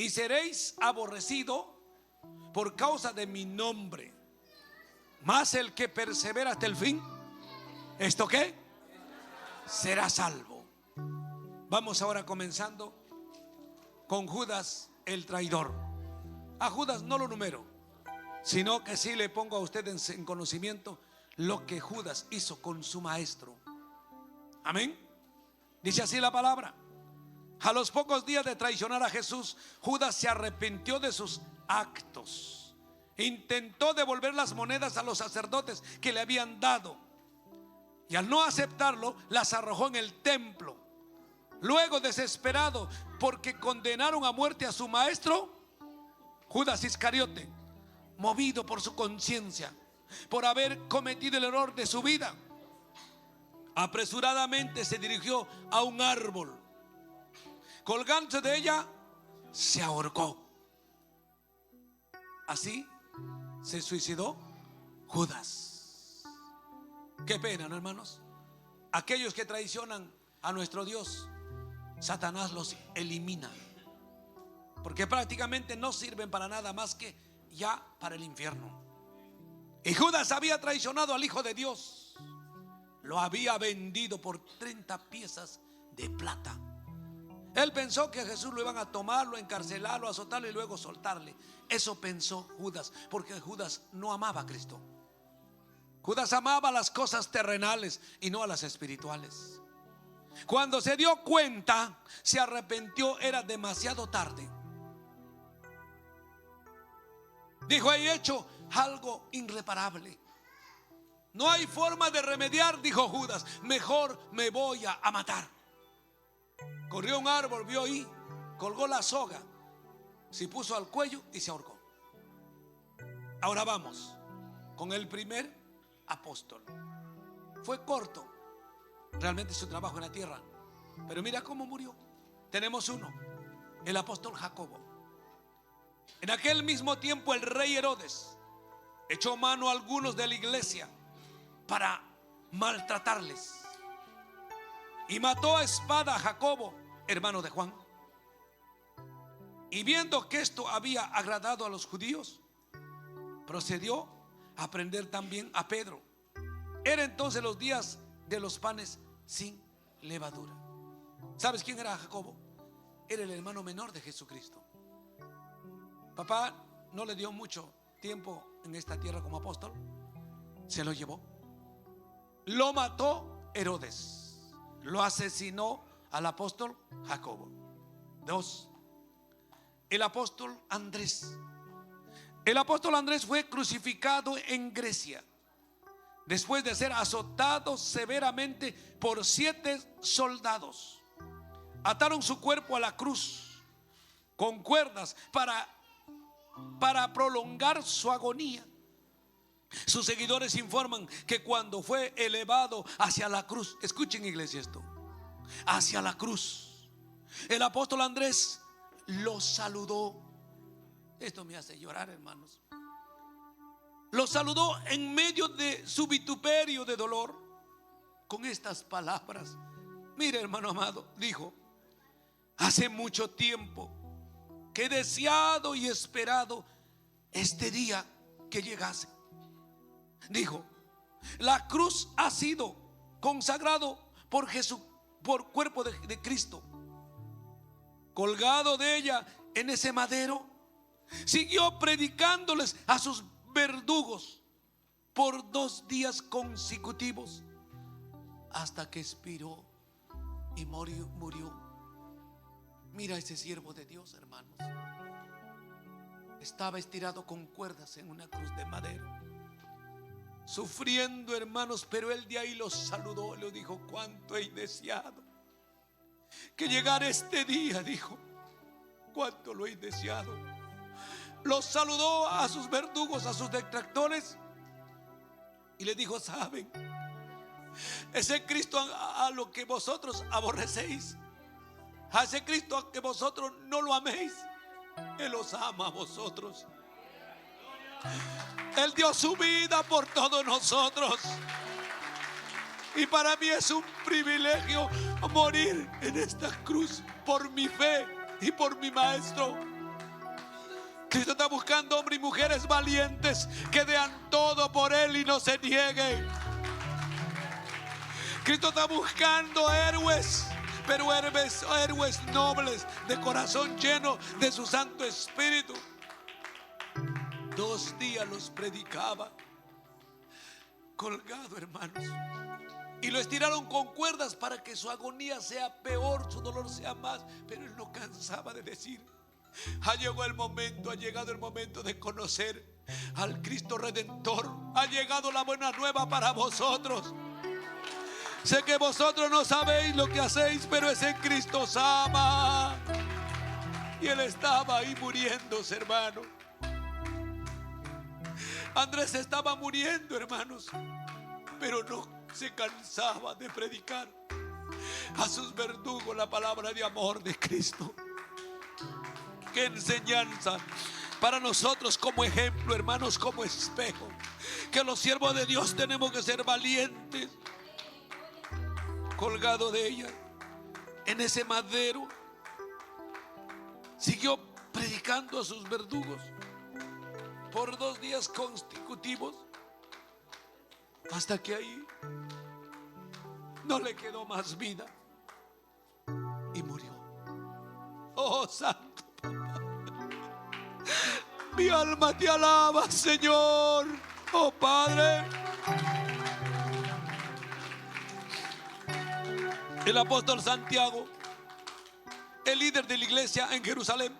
y seréis aborrecido por causa de mi nombre. Mas el que persevera hasta el fin, ¿esto qué? Será salvo. Vamos ahora comenzando con Judas el traidor. A Judas no lo numero, sino que sí le pongo a ustedes en conocimiento lo que Judas hizo con su maestro. Amén. Dice así la palabra: a los pocos días de traicionar a Jesús, Judas se arrepintió de sus actos. Intentó devolver las monedas a los sacerdotes que le habían dado, y al no aceptarlo, las arrojó en el templo. Luego, desesperado porque condenaron a muerte a su maestro, Judas Iscariote, movido por su conciencia, por haber cometido el error de su vida, apresuradamente se dirigió a un árbol. Colgándose de ella, se ahorcó. Así se suicidó Judas. Qué pena, ¿no, hermanos? Aquellos que traicionan a nuestro Dios, Satanás los elimina, porque prácticamente no sirven para nada más que ya para el infierno. Y Judas había traicionado al Hijo de Dios. Lo había vendido por 30 piezas de plata. Él pensó que a Jesús lo iban a tomarlo, encarcelarlo, azotarlo y luego soltarle. Eso pensó Judas, porque Judas no amaba a Cristo. Judas amaba las cosas terrenales y no a las espirituales. Cuando se dio cuenta, se arrepintió, era demasiado tarde. Dijo: he hecho algo irreparable. No hay forma de remediar, dijo Judas. Mejor me voy a matar. Corrió a un árbol, vio ahí, colgó la soga, se puso al cuello y se ahorcó. Ahora vamos con el primer apóstol. Fue corto realmente su trabajo en la tierra, pero mira cómo murió. Tenemos uno, el apóstol Jacobo. En aquel mismo tiempo el rey Herodes echó mano a algunos de la iglesia para maltratarles y mató a espada a Jacobo, hermano de Juan. Y viendo que esto había agradado a los judíos, procedió a prender también a Pedro. Era entonces los días de los panes sin levadura. ¿Sabes quién era Jacobo? Era el hermano menor de Jesucristo. Papá no le dio mucho tiempo en esta tierra como apóstol. Se lo llevó. Lo mató Herodes. Lo asesinó al apóstol Jacobo. 2. El apóstol Andrés. El apóstol Andrés fue crucificado en Grecia después de ser azotado severamente por 7 soldados. Ataron su cuerpo a la cruz con cuerdas para prolongar su agonía. Sus seguidores informan que cuando fue elevado hacia la cruz, escuchen, iglesia, esto, hacia la cruz, el apóstol Andrés lo saludó. Esto me hace llorar, hermanos. Lo saludó en medio de su vituperio de dolor con estas palabras. Mire, hermano amado, dijo: hace mucho tiempo que he deseado y esperado este día que llegase. Dijo: la cruz ha sido consagrado por Jesús, por cuerpo de Cristo. Colgado de ella en ese madero, siguió predicándoles a sus verdugos por 2 días consecutivos, hasta que expiró y murió. Mira ese siervo de Dios, hermanos. Estaba estirado con cuerdas en una cruz de madera, sufriendo, hermanos, pero él de ahí los saludó. Le dijo: cuánto he deseado que llegara este día. Dijo: cuánto lo he deseado. Los saludó a sus verdugos, a sus detractores, y le dijo: saben, ese Cristo a lo que vosotros aborrecéis, a ese Cristo a que vosotros no lo améis, Él os ama a vosotros. Él dio su vida por todos nosotros, y para mí es un privilegio morir en esta cruz por mi fe y por mi maestro. Cristo está buscando hombres y mujeres valientes que dean todo por Él y no se nieguen. Cristo está buscando héroes, pero héroes nobles, de corazón lleno de su Santo Espíritu. 2 días los predicaba colgado, hermanos, y lo estiraron con cuerdas para que su agonía sea peor, su dolor sea más, pero él no cansaba de decir: ha llegado el momento de conocer al Cristo Redentor. Ha llegado la buena nueva para vosotros. Sé que vosotros no sabéis lo que hacéis, pero ese Cristo os ama. Y Él estaba ahí muriéndose, hermano. Andrés estaba muriendo, hermanos, pero no se cansaba de predicar a sus verdugos la palabra de amor de Cristo. Qué enseñanza para nosotros como ejemplo, hermanos, como espejo. Que los siervos de Dios tenemos que ser valientes. Colgado de ella en ese madero, siguió predicando a sus verdugos por 2 días consecutivos, hasta que ahí no le quedó más vida y murió. Oh, Santo Papá, mi alma te alaba, Señor. Oh, Padre. El apóstol Santiago, el líder de la iglesia en Jerusalén,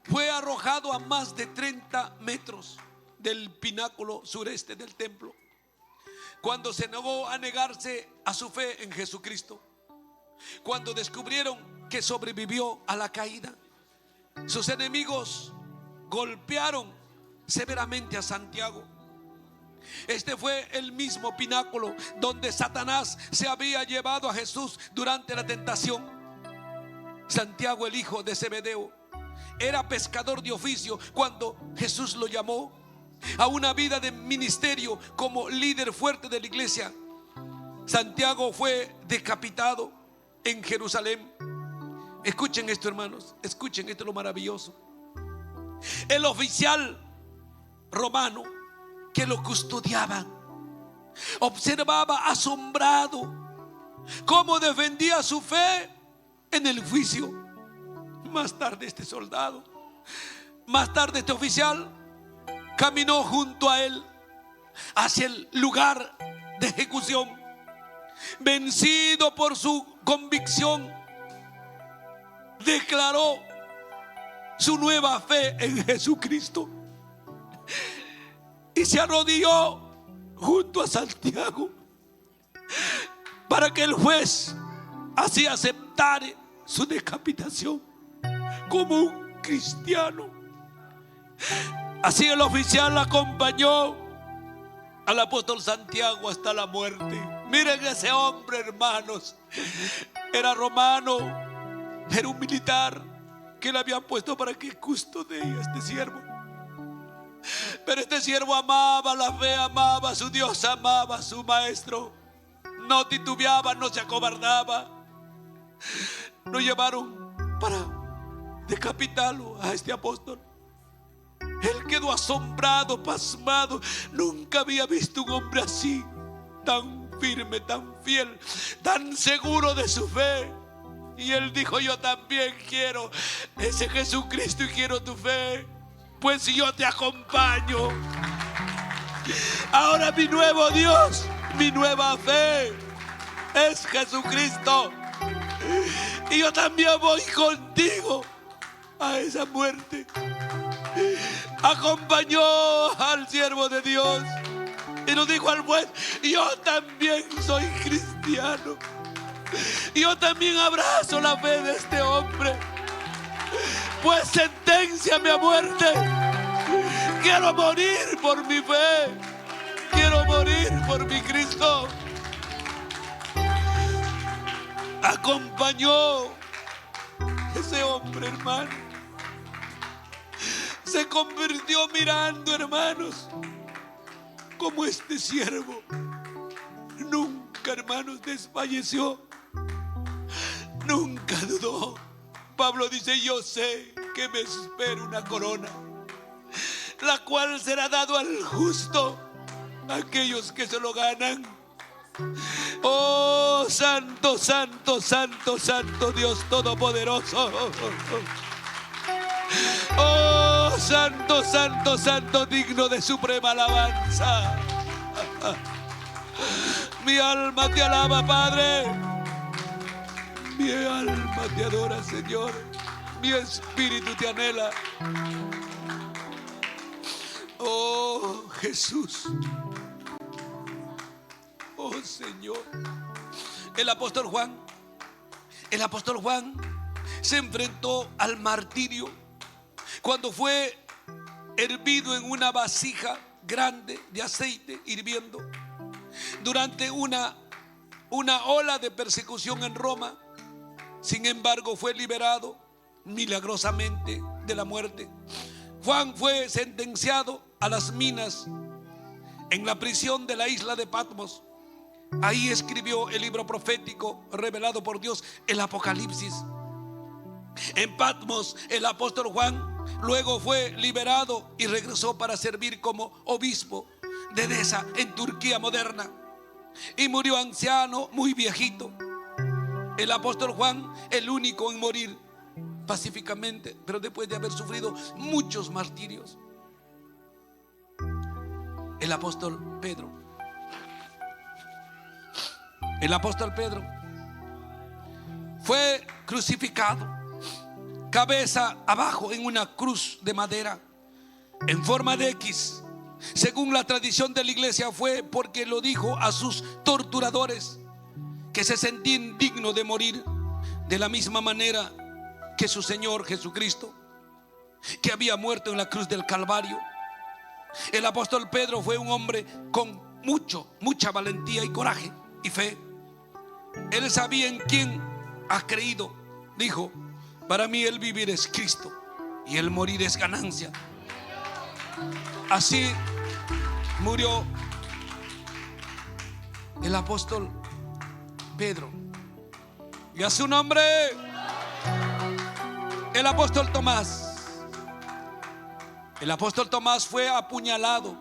fue arrojado a más de 30 metros del pináculo sureste del templo cuando se negó a negarse a su fe en Jesucristo. Cuando descubrieron que sobrevivió a la caída, sus enemigos golpearon severamente a Santiago. Este fue el mismo pináculo donde Satanás se había llevado a Jesús durante la tentación. Santiago, el hijo de Zebedeo, era pescador de oficio cuando Jesús lo llamó a una vida de ministerio como líder fuerte de la iglesia. Santiago fue decapitado en Jerusalén. Escuchen esto, hermanos, escuchen esto, lo maravilloso. El oficial romano que lo custodiaba observaba asombrado cómo defendía su fe en el juicio. Más tarde este oficial caminó junto a él hacia el lugar de ejecución. Vencido por su convicción, declaró su nueva fe en Jesucristo y se arrodilló junto a Santiago para que el juez así aceptara su decapitación como un cristiano. Así el oficial acompañó al apóstol Santiago hasta la muerte. Miren ese hombre, hermanos, era romano, era un militar que le habían puesto para que custodie a este siervo. Pero este siervo amaba la fe, amaba a su Dios, amaba a su maestro. No titubeaba, no se acobardaba. Lo llevaron para decapitarlo a este apóstol. Él quedó asombrado, pasmado. Nunca había visto un hombre así, tan firme, tan fiel, tan seguro de su fe. Y él dijo: yo también quiero ese Jesucristo y quiero tu fe, pues si yo te acompaño. Ahora mi nuevo Dios, mi nueva fe es Jesucristo. Y yo también voy contigo a esa muerte. Acompañó al siervo de Dios y nos dijo al juez: yo también soy cristiano, yo también abrazo la fe de este hombre, pues senténciame a muerte. Quiero morir por mi fe, quiero morir por mi Cristo. Acompañó ese hombre, hermano. Se convirtió mirando, hermanos, como este siervo nunca, hermanos, desfalleció, nunca dudó, Pablo dice: yo sé que me espera una corona, la cual será dado al justo, a aquellos que se lo ganan. Oh, santo, santo, santo, santo Dios Todopoderoso. Oh, santo, santo, santo, digno de suprema alabanza. Mi alma te alaba, Padre. Mi alma te adora, Señor. Mi espíritu te anhela. Oh, Jesús. Oh, Señor. El apóstol Juan se enfrentó al martirio cuando fue hervido en una vasija grande de aceite hirviendo durante una ola de persecución en Roma. Sin embargo, fue liberado milagrosamente de la muerte. Juan fue sentenciado a las minas en la prisión de la isla de Patmos. Ahí escribió el libro profético revelado por Dios, el Apocalipsis. En Patmos, el apóstol Juan luego fue liberado y regresó para servir como obispo de Edesa, en Turquía moderna, y murió anciano, muy viejito. El apóstol Juan, el único en morir pacíficamente, pero después de haber sufrido muchos martirios. El apóstol Pedro fue crucificado cabeza abajo en una cruz de madera en forma de X. Según la tradición de la iglesia, fue porque lo dijo a sus torturadores que se sentía indigno de morir de la misma manera que su Señor Jesucristo, que había muerto en la cruz del Calvario. El apóstol Pedro fue un hombre con mucha valentía y coraje y fe. Él sabía en quién ha creído. Dijo: para mí el vivir es Cristo y el morir es ganancia. Así murió el apóstol Pedro. Y a su nombre, el apóstol Tomás. El apóstol Tomás fue apuñalado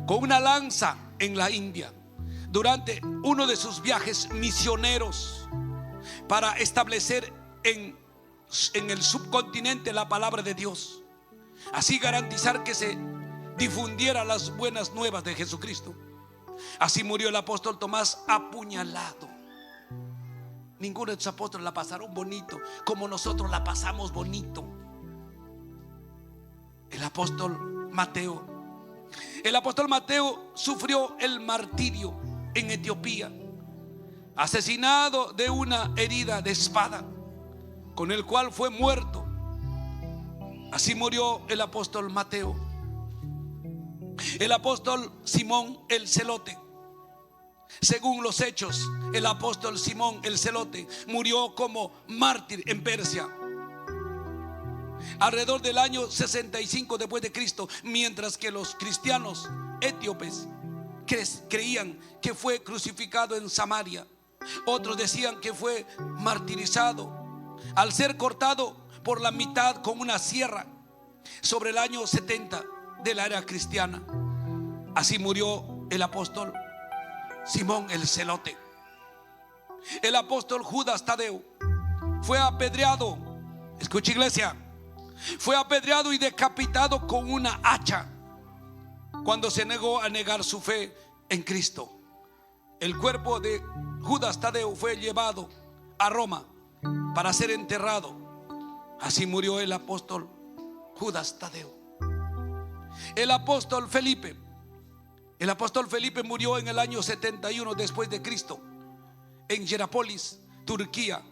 con una lanza en la India durante uno de sus viajes misioneros para establecer en el subcontinente la palabra de Dios, así garantizar que se difundiera las buenas nuevas de Jesucristo. Así murió el apóstol Tomás, apuñalado. Ninguno de sus apóstoles la pasaron bonito como nosotros la pasamos bonito. El apóstol Mateo sufrió el martirio en Etiopía, asesinado de una herida de espada, con el cual fue muerto. Así murió el apóstol Mateo. El apóstol Simón el Celote, según los hechos, el apóstol Simón el Celote murió como mártir en Persia alrededor del año 65 después de Cristo, mientras que los cristianos etíopes creían que fue crucificado en Samaria. Otros decían que fue martirizado al ser cortado por la mitad con una sierra sobre el año 70 de la era cristiana. Así murió el apóstol Simón el Celote. El apóstol Judas Tadeo fue apedreado. Escucha, iglesia. Fue apedreado y decapitado con una hacha cuando se negó a negar su fe en Cristo. El cuerpo de Judas Tadeo fue llevado a Roma para ser enterrado. Así murió el apóstol Judas Tadeo. El apóstol Felipe murió en el año 71 después de Cristo en Hierápolis, Turquía.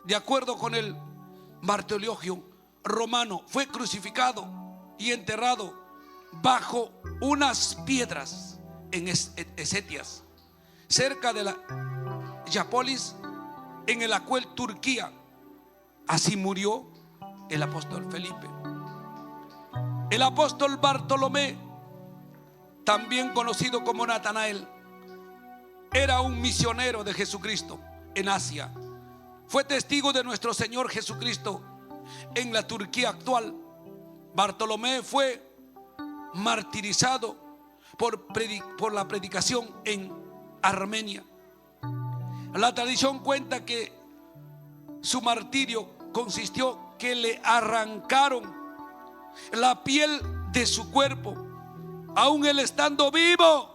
De acuerdo con el martirio romano, fue crucificado y enterrado bajo unas piedras en Esetias, cerca de la Hierápolis, en el actual Turquía. Así murió el apóstol Felipe. El apóstol Bartolomé, también conocido como Natanael, era un misionero de Jesucristo en Asia. fue testigo de nuestro Señor Jesucristo en la Turquía actual. Bartolomé fue martirizado por la predicación en Armenia. La tradición cuenta que su martirio consistió que le arrancaron la piel de su cuerpo, aún él estando vivo,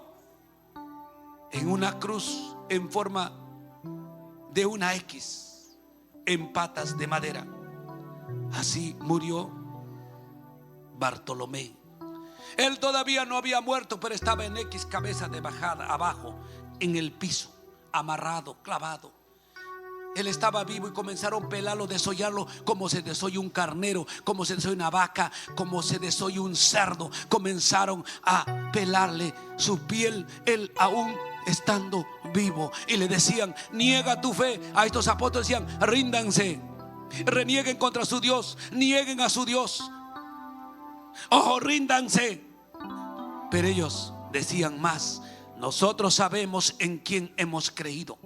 en una cruz en forma de una X en patas de madera. Así murió Bartolomé. Él todavía no había muerto, pero estaba en X, cabeza de bajada, abajo, en el piso, amarrado, clavado. Él estaba vivo y comenzaron a pelarlo, desollarlo, como se desolla un carnero, como se desolla una vaca, como se desolla un cerdo. Comenzaron a pelarle su piel, él aún estando vivo. Y le decían: niega tu fe. A estos apóstoles decían: ríndanse, renieguen contra su Dios, nieguen a su Dios, oh, ríndanse. Pero ellos decían más: nosotros sabemos en quién hemos creído,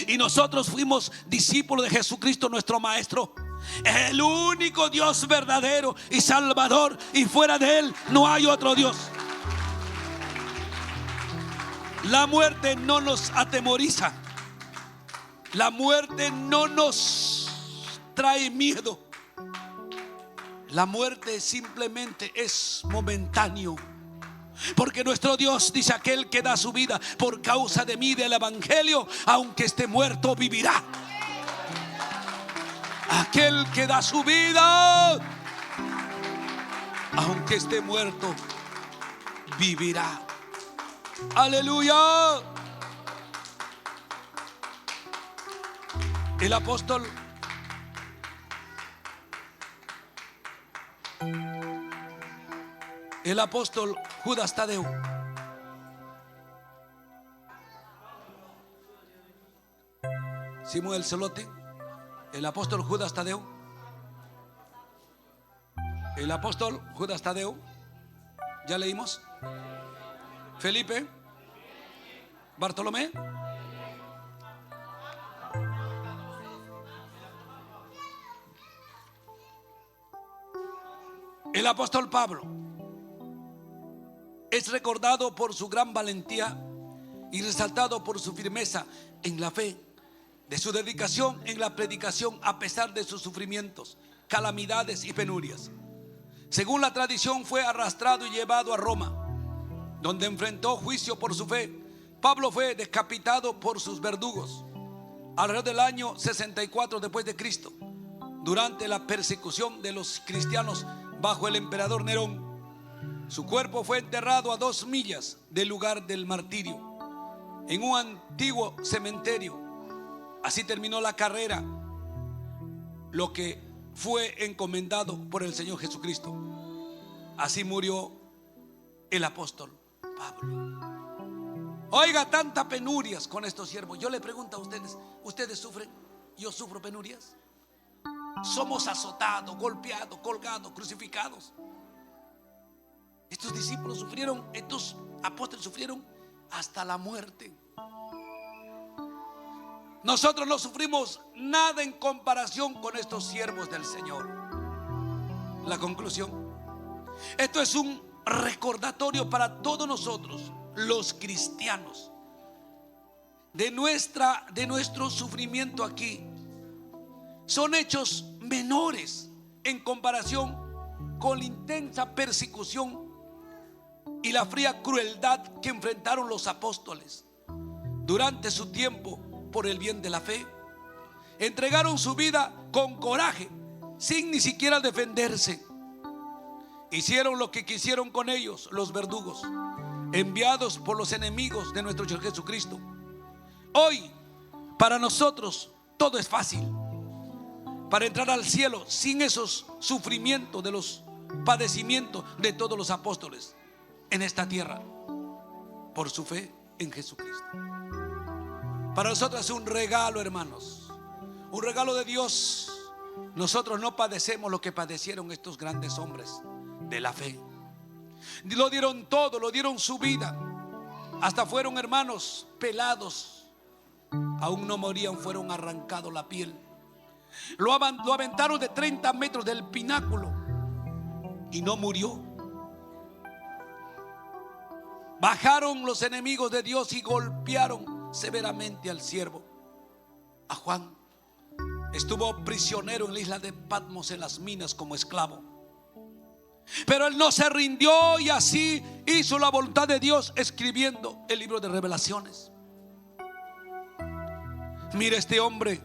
y nosotros fuimos discípulos de Jesucristo nuestro Maestro, el único Dios verdadero y Salvador, y fuera de Él no hay otro Dios. La muerte no nos atemoriza, la muerte no nos trae miedo. La muerte simplemente es momentáneo, porque nuestro Dios dice: aquel que da su vida por causa de mí, del evangelio, aunque esté muerto, vivirá. Aquel que da su vida, aunque esté muerto, vivirá. Aleluya. El apóstol Judas Tadeo Simón el Celote, el apóstol Judas Tadeo, el apóstol Judas Tadeo, ya leímos. Felipe, Bartolomé, el apóstol Pablo es recordado por su gran valentía y resaltado por su firmeza en la fe, de su dedicación en la predicación a pesar de sus sufrimientos, calamidades y penurias. Según la tradición, fue arrastrado y llevado a Roma, donde enfrentó juicio por su fe. Pablo fue decapitado por sus verdugos alrededor del año 64 después de Cristo, durante la persecución de los cristianos bajo el emperador Nerón. Su cuerpo fue enterrado a 2 millas del lugar del martirio, en un antiguo cementerio. Así terminó la carrera, lo que fue encomendado por el Señor Jesucristo. Así murió el apóstol Pablo. Oiga, tantas penurias con estos siervos. Yo le pregunto a ustedes: ¿ustedes sufren? ¿Yo sufro penurias? Somos azotados, golpeados, colgados, crucificados. Estos discípulos sufrieron, estos apóstoles sufrieron hasta la muerte. Nosotros no sufrimos nada en comparación con estos siervos del Señor. La conclusión: esto es un recordatorio para todos nosotros, los cristianos, de nuestro sufrimiento aquí. Son hechos menores en comparación con la intensa persecución y la fría crueldad que enfrentaron los apóstoles durante su tiempo por el bien de la fe. Entregaron su vida con coraje, sin ni siquiera defenderse. Hicieron lo que quisieron con ellos los verdugos, enviados por los enemigos de nuestro Señor Jesucristo. Hoy, para nosotros, todo es fácil para entrar al cielo sin esos sufrimientos de los padecimientos de todos los apóstoles en esta tierra, por su fe en Jesucristo. Para nosotros es un regalo, hermanos, un regalo de Dios. Nosotros no padecemos lo que padecieron estos grandes hombres de la fe. Lo dieron todo, lo dieron su vida. Hasta fueron, hermanos, pelados aún no morían, fueron arrancados la piel. Lo aventaron de 30 metros del pináculo y no murió. Bajaron los enemigos de Dios y golpearon severamente al siervo, a Juan. Estuvo prisionero en la isla de Patmos, en las minas, como esclavo. Pero él no se rindió y así hizo la voluntad de Dios, escribiendo el libro de Revelaciones. Mira, este hombre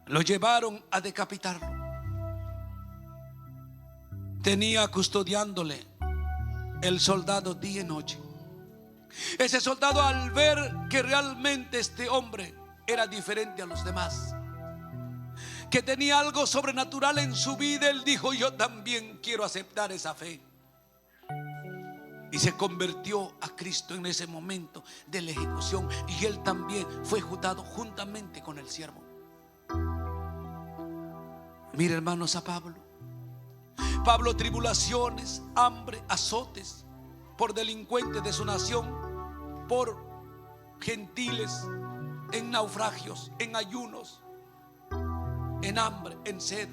lo llevaron a decapitarlo. Tenía custodiándole el soldado día y noche. Ese soldado, al ver que realmente este hombre era diferente a los demás, que tenía algo sobrenatural en su vida, él dijo: yo también quiero aceptar esa fe. Y se convirtió a Cristo en ese momento de la ejecución, y él también fue ejecutado juntamente con el siervo. Mira, hermanos, a Pablo, tribulaciones, hambre, azotes por delincuentes de su nación, por gentiles, en naufragios, en ayunos, en hambre, en sed.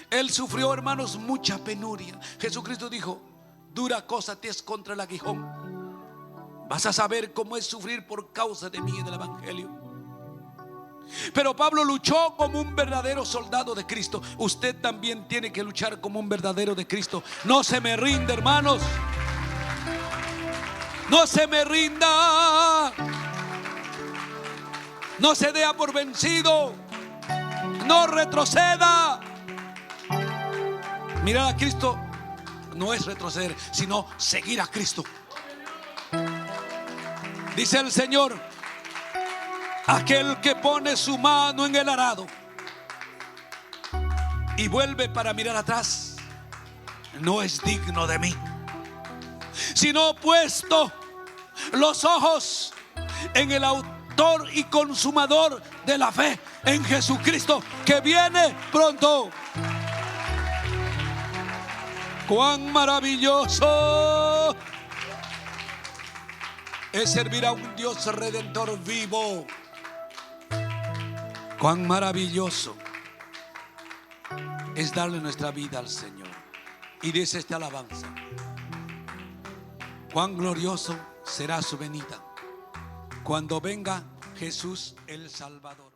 Él sufrió, hermanos, mucha penuria. Jesucristo dijo: dura cosa te es contra el aguijón. Vas a saber cómo es sufrir por causa de mí y del evangelio. Pero Pablo luchó como un verdadero soldado de Cristo. Usted también tiene que luchar como un verdadero de Cristo. No se me rinda, hermanos. No se me rinda. No se dé por vencido. No retroceda. Mirar a Cristo no es retroceder, sino seguir a Cristo. Dice el Señor: aquel que pone su mano en el arado y vuelve para mirar atrás, no es digno de mí. Sino puesto los ojos en el autor y consumador de la fe, en Jesucristo, que viene pronto. Cuán maravilloso es servir a un Dios redentor vivo. Cuán maravilloso es darle nuestra vida al Señor. Y dice esta alabanza: cuán glorioso será su venida cuando venga Jesús el Salvador.